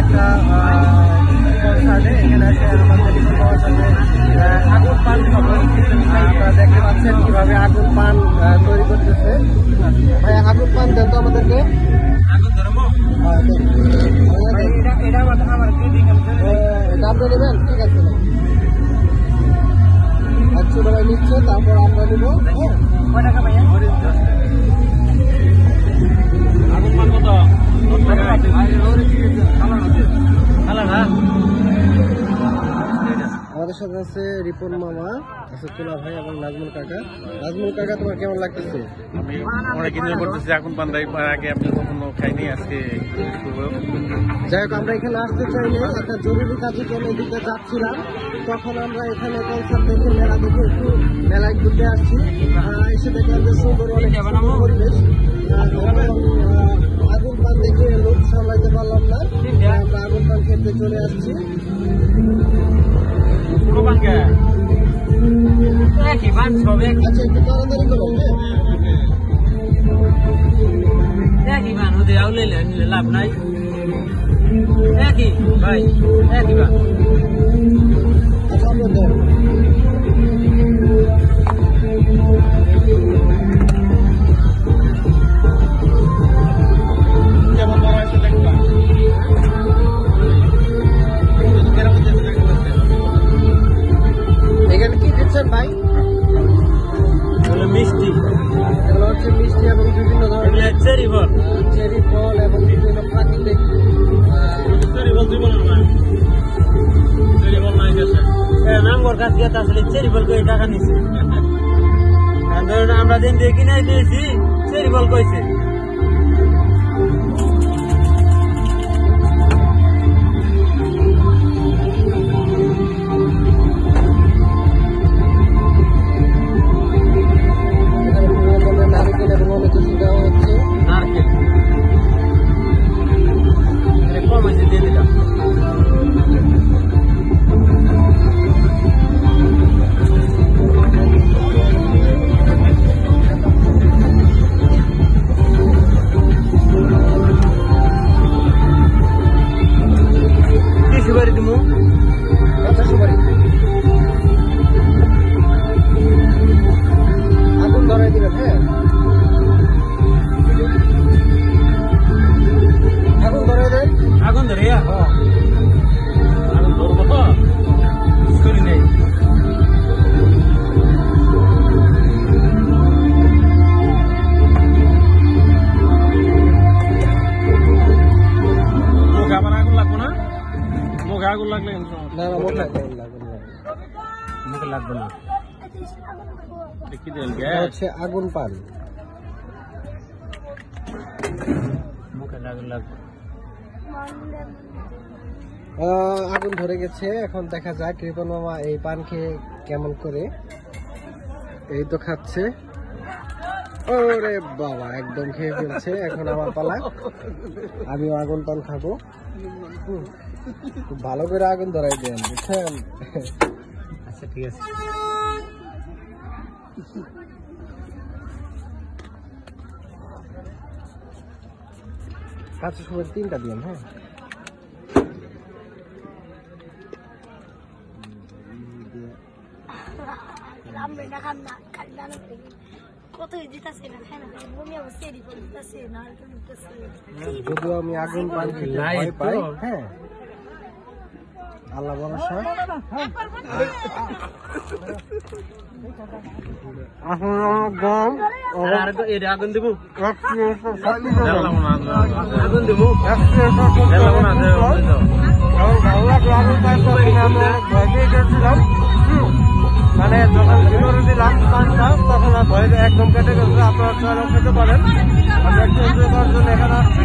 একটা কনসার্টে এখানে এসে আমাদের পাওয়ার সাথে আগুন পান খাবো। আপনারা দেখতে পাচ্ছেন কিভাবে আগুন পান তৈরি করতেছে। ভাই আগুন পান দেন তো আমাদেরকে। এটা আপনি নেবেন? ঠিক আছে, আচ্ছা ভাই নিচ্ছে, তারপর আমরা নেবো। কয় টাকা ভাইয়া? আগুন পান কত? আমাদের সাথে আছে রিপন মামা, আছে তুলা ভাই এবং নাজমুল কাকা। নাজমুল কাকা, তোমার কেমন লাগতেছে? আমি অনেক এনজয় করতেছি আগুন পান। আগে আপনি কখনো খাইনি, আজকে। যাই হোক, আমরা এখানে আসতে চাইলে একটা জরুরি কাজের জন্য এদিকে যাচ্ছিলাম, তখন আমরা এখানে কনসার্ট দেখে মেলা দেখে একটু মেলায় ঘুরতে আসছি। এসে দেখলাম যে সুন্দর অনেক পরিবেশ, আগুন পান দেখে লোক সামলাইতে পারলাম না, আমরা আগুন পান খেতে চলে আসছি। আচ্ছা একটু তাড়াতাড়ি করো। লাভ নাই, একই ভাই, একই ভাই। আচ্ছা আমরা দেন এখানে কি দিচ্ছেন ভাই? মিষ্টি, এগুলো হচ্ছে মিষ্টি এবং বিভিন্ন ধরনের চেরি ফল, চেরি ফল এবং বিভিন্ন প্রাকৃতিক নামগর কাজ গিয়ে আসলে চেরি ফল করে টাকা নিচ্ছে। ধরুন আমরা দিন দিয়ে কিনে দিয়েছি, চেরি ফল কইছে। নারকেল এবং অনেক কিছু দেওয়া হচ্ছে। নারকেল কম হয়েছে, দিয়ে দিলাম। কি সুপারি দিমু? আচ্ছা সুপারি আগুন ধরাই দিবেন। হ্যাঁ আগুন ধরাই দেন। আগুন ধরে আগুন ধরবো তো করি নেই। মুখে আবার আগুন লাগবো না? মুখে আগুন লাগলে না না মুখে আগুন লাগবে না। মুখে লাগবে না। কি দেন এটা হচ্ছে আগুন পান। মুখে আগুন লাগবে। আগুন ধরে গেছে, এখন দেখা যাক রিপন মামা এই পান খেয়ে কেমন করে। এই তো খাচ্ছে, ওরে বাবা একদম খেয়ে ফেলছে। এখন আমার পালা, আমিও আগুন পান খাবো। খুব ভালো করে আগুন ধরাই দেন, বুঝছেন? আচ্ছা ঠিক আছে। কাঁচা সুপারি 3টা দিন। হ্যাঁ যদিও আমি আগুন পান খেতে ভয় পাই, হ্যাঁ আল্লাহ ভরসা। আগুন দেবো, আগুন দেবো। মানে যখন ভিতরে দিলাম পানটা, তখন আর ভয় একদম কেটে গেছে। আপনারা খেতে পারেন। আমরা একটু এনজয় করার জন্য এখানে আসছি।